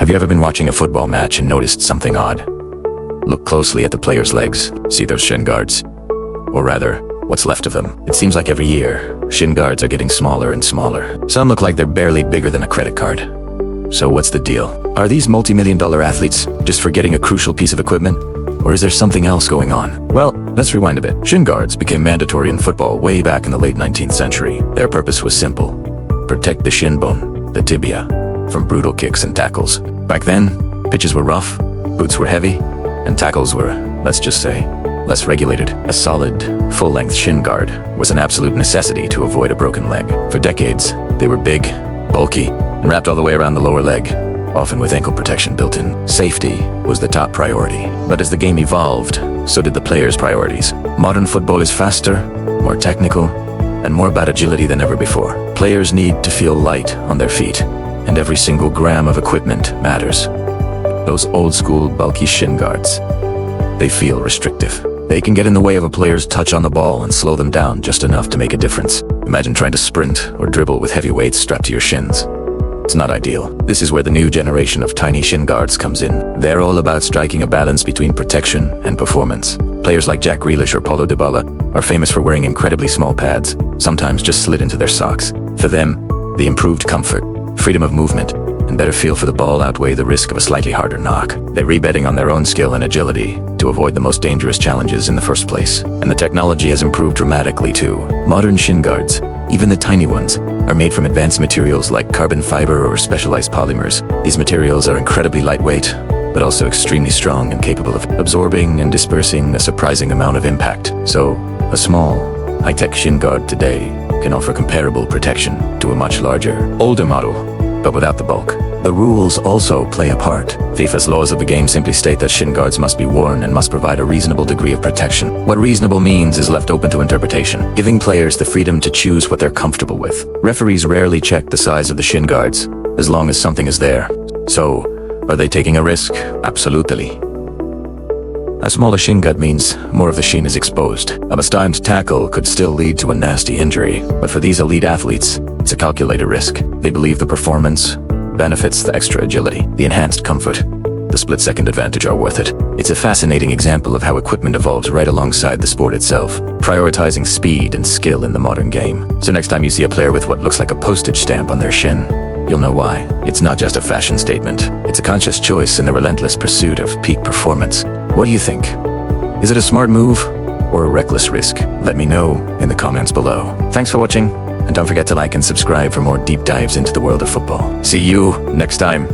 Have you ever been watching a football match and noticed something odd? Look closely at the players' legs. See those shin guards? Or rather, what's left of them. It seems like every year, shin guards are getting smaller and smaller. Some look like they're barely bigger than a credit card. So what's the deal? Are these multi-million-dollar athletes just forgetting a crucial piece of equipment? Or is there something else going on? Well, let's rewind a bit. Shin guards became mandatory in football way back in the late 19th century. Their purpose was simple: protect the shin bone, the tibia, from brutal kicks and tackles. Back then, pitches were rough, boots were heavy, and tackles were, let's just say, less regulated. A solid, full-length shin guard was an absolute necessity to avoid a broken leg. For decades, they were big, bulky, and wrapped all the way around the lower leg, often with ankle protection built in. Safety was the top priority. But as the game evolved, so did the players' priorities. Modern football is faster, more technical, and more about agility than ever before. Players need to feel light on their feet, and every single gram of equipment matters. Those old-school, bulky shin guards, they feel restrictive. They can get in the way of a player's touch on the ball and slow them down just enough to make a difference. Imagine trying to sprint or dribble with heavy weights strapped to your shins. It's not ideal. This is where the new generation of tiny shin guards comes in. They're all about striking a balance between protection and performance. Players like Jack Grealish or Paulo Dybala are famous for wearing incredibly small pads, sometimes just slid into their socks. For them, the improved comfort, freedom of movement, and better feel for the ball outweigh the risk of a slightly harder knock. They're betting on their own skill and agility to avoid the most dangerous challenges in the first place. And the technology has improved dramatically too. Modern shin guards, even the tiny ones, are made from advanced materials like carbon fiber or specialized polymers. These materials are incredibly lightweight, but also extremely strong and capable of absorbing and dispersing a surprising amount of impact. So, a small, high-tech shin guard today can offer comparable protection to a much larger, older model, but without the bulk. The rules also play a part. FIFA's laws of the game simply state that shin guards must be worn and must provide a reasonable degree of protection. What reasonable means is left open to interpretation, giving players the freedom to choose what they're comfortable with. Referees rarely check the size of the shin guards, as long as something is there. So, are they taking a risk? Absolutely. A smaller shin guard means more of the shin is exposed. A mistimed tackle could still lead to a nasty injury, but for these elite athletes, it's a calculated risk. They believe the performance benefits, the extra agility, the enhanced comfort, the split-second advantage are worth it. It's a fascinating example of how equipment evolves right alongside the sport itself, prioritizing speed and skill in the modern game. So next time you see a player with what looks like a postage stamp on their shin, you'll know why. It's not just a fashion statement. It's a conscious choice in the relentless pursuit of peak performance. What do you think? Is it a smart move or a reckless risk? Let me know in the comments below. Thanks for watching, and don't forget to like and subscribe for more deep dives into the world of football. See you next time.